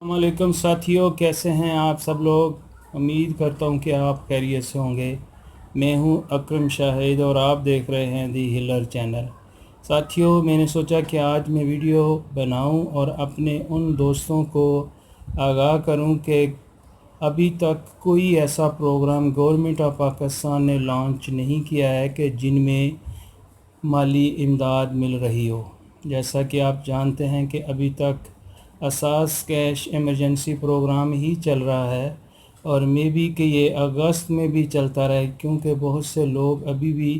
अस्सलामुअलैकुम साथियों, कैसे हैं आप सब लोग। उम्मीद करता हूं कि आप खैरियत से होंगे। मैं हूं अकरम शाहिद और आप देख रहे हैं दी हिलर चैनल। साथियों, मैंने सोचा कि आज मैं वीडियो बनाऊं और अपने उन दोस्तों को आगाह करूं कि अभी तक कोई ऐसा प्रोग्राम गवर्नमेंट ऑफ पाकिस्तान ने लॉन्च नहीं किया है कि जिनमें माली इमदाद मिल रही हो। जैसा कि आप जानते हैं कि अभी तक असास कैश इमरजेंसी प्रोग्राम ही चल रहा है और मे बी कि ये अगस्त में भी चलता रहे, क्योंकि बहुत से लोग अभी भी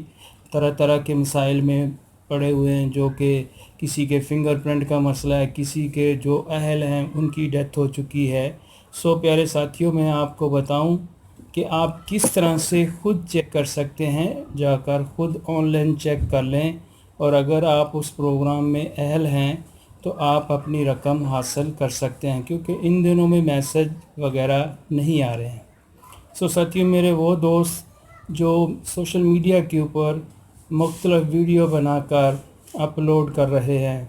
तरह तरह के मसाइल में पड़े हुए हैं, जो कि किसी के फिंगरप्रिंट का मसला है, किसी के जो अहल हैं उनकी डेथ हो चुकी है। सो प्यारे साथियों, मैं आपको बताऊं कि आप किस तरह से ख़ुद चेक कर सकते हैं। जाकर ख़ुद ऑनलाइन चेक कर लें और अगर आप उस प्रोग्राम में अहल हैं तो आप अपनी रकम हासिल कर सकते हैं, क्योंकि इन दिनों में मैसेज वगैरह नहीं आ रहे हैं। सो साथियों, मेरे वो दोस्त जो सोशल मीडिया के ऊपर मुख्तलिफ वीडियो बनाकर अपलोड कर रहे हैं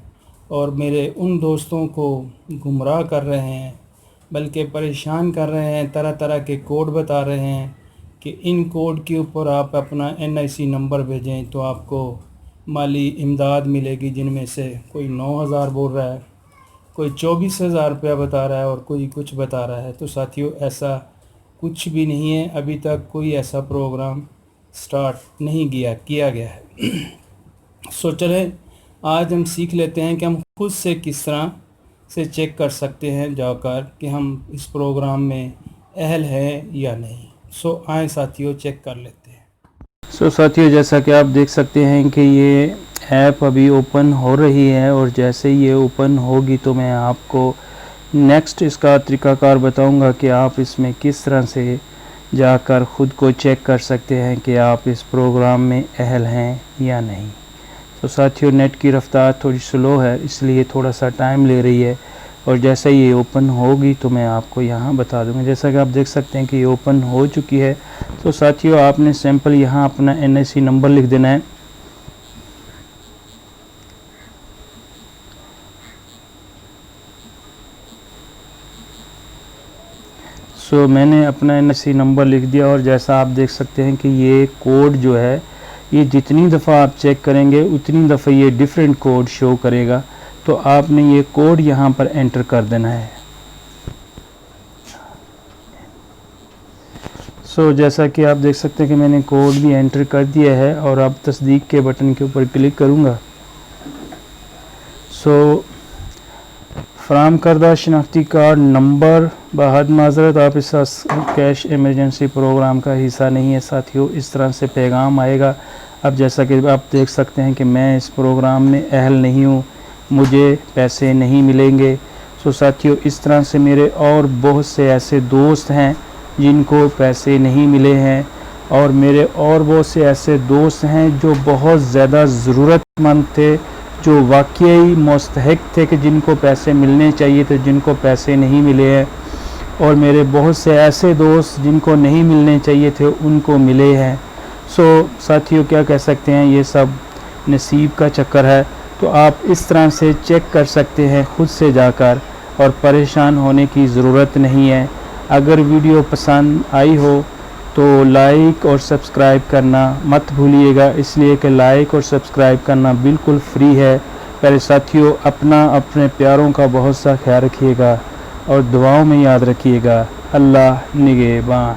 और मेरे उन दोस्तों को गुमराह कर रहे हैं, बल्कि परेशान कर रहे हैं, तरह तरह के कोड बता रहे हैं कि इन कोड के ऊपर आप अपना NIC नंबर भेजें तो आपको माली इमदाद मिलेगी, जिनमें से कोई 9,000 बोल रहा है, कोई 24,000 रुपया बता रहा है और कोई कुछ बता रहा है। तो साथियों, ऐसा कुछ भी नहीं है, अभी तक कोई ऐसा प्रोग्राम स्टार्ट नहीं किया गया है। सो चलें, आज हम सीख लेते हैं कि हम खुद से किस तरह से चेक कर सकते हैं जाकर कि हम इस प्रोग्राम में अहल हैं या नहीं। सो आए साथियों, चेक कर लेते हैं। साथियों, जैसा कि आप देख सकते हैं कि ये ऐप अभी ओपन हो रही है और जैसे ये ओपन होगी तो मैं आपको नेक्स्ट इसका तरीक़ाकार बताऊंगा कि आप इसमें किस तरह से जाकर ख़ुद को चेक कर सकते हैं कि आप इस प्रोग्राम में अहल हैं या नहीं। तो साथियों, नेट की रफ़्तार थोड़ी स्लो है, इसलिए थोड़ा सा टाइम ले रही है और जैसे ये ओपन होगी तो मैं आपको यहाँ बता दूँगा। जैसा कि आप देख सकते हैं कि ये ओपन हो चुकी है। तो साथियों, आपने सिंपल यहाँ अपना NIC नंबर लिख देना है। मैंने अपना NIC नंबर लिख दिया और जैसा आप देख सकते हैं कि ये कोड जो है, ये जितनी दफ़ा आप चेक करेंगे उतनी दफ़ा ये डिफरेंट कोड शो करेगा। तो आपने ये कोड यहाँ पर एंटर कर देना है। जैसा कि आप देख सकते हैं कि मैंने कोड भी एंटर कर दिया है और अब तस्दीक के बटन के ऊपर क्लिक करूँगा। फराम करदा शनाख्ती कार्ड नंबर बहद माजरत, आप इस कैश इमरजेंसी प्रोग्राम का हिस्सा नहीं है। साथियों, इस तरह से पैगाम आएगा। अब जैसा कि आप देख सकते हैं कि मैं इस प्रोग्राम में अहल नहीं हूँ, मुझे पैसे नहीं मिलेंगे। साथियों, इस तरह से मेरे और बहुत से ऐसे दोस्त हैं जिनको पैसे नहीं मिले हैं और मेरे और बहुत से ऐसे दोस्त हैं जो बहुत ज़्यादा ज़रूरतमंद थे, जो वाकई मुस्तहिक थे कि जिनको पैसे मिलने चाहिए थे, जिनको पैसे नहीं मिले हैं। और मेरे बहुत से ऐसे दोस्त जिनको नहीं मिलने चाहिए थे उनको मिले हैं। साथियों, क्या कह सकते हैं, ये सब नसीब का चक्कर है। तो आप इस तरह से चेक कर सकते हैं ख़ुद से जाकर और परेशान होने की ज़रूरत नहीं है। अगर वीडियो पसंद आई हो तो लाइक और सब्सक्राइब करना मत भूलिएगा, इसलिए कि लाइक और सब्सक्राइब करना बिल्कुल फ्री है। प्यारे साथियों, अपने प्यारों का बहुत सा ख्याल रखिएगा और दुआओं में याद रखिएगा। अल्लाह निगहबान।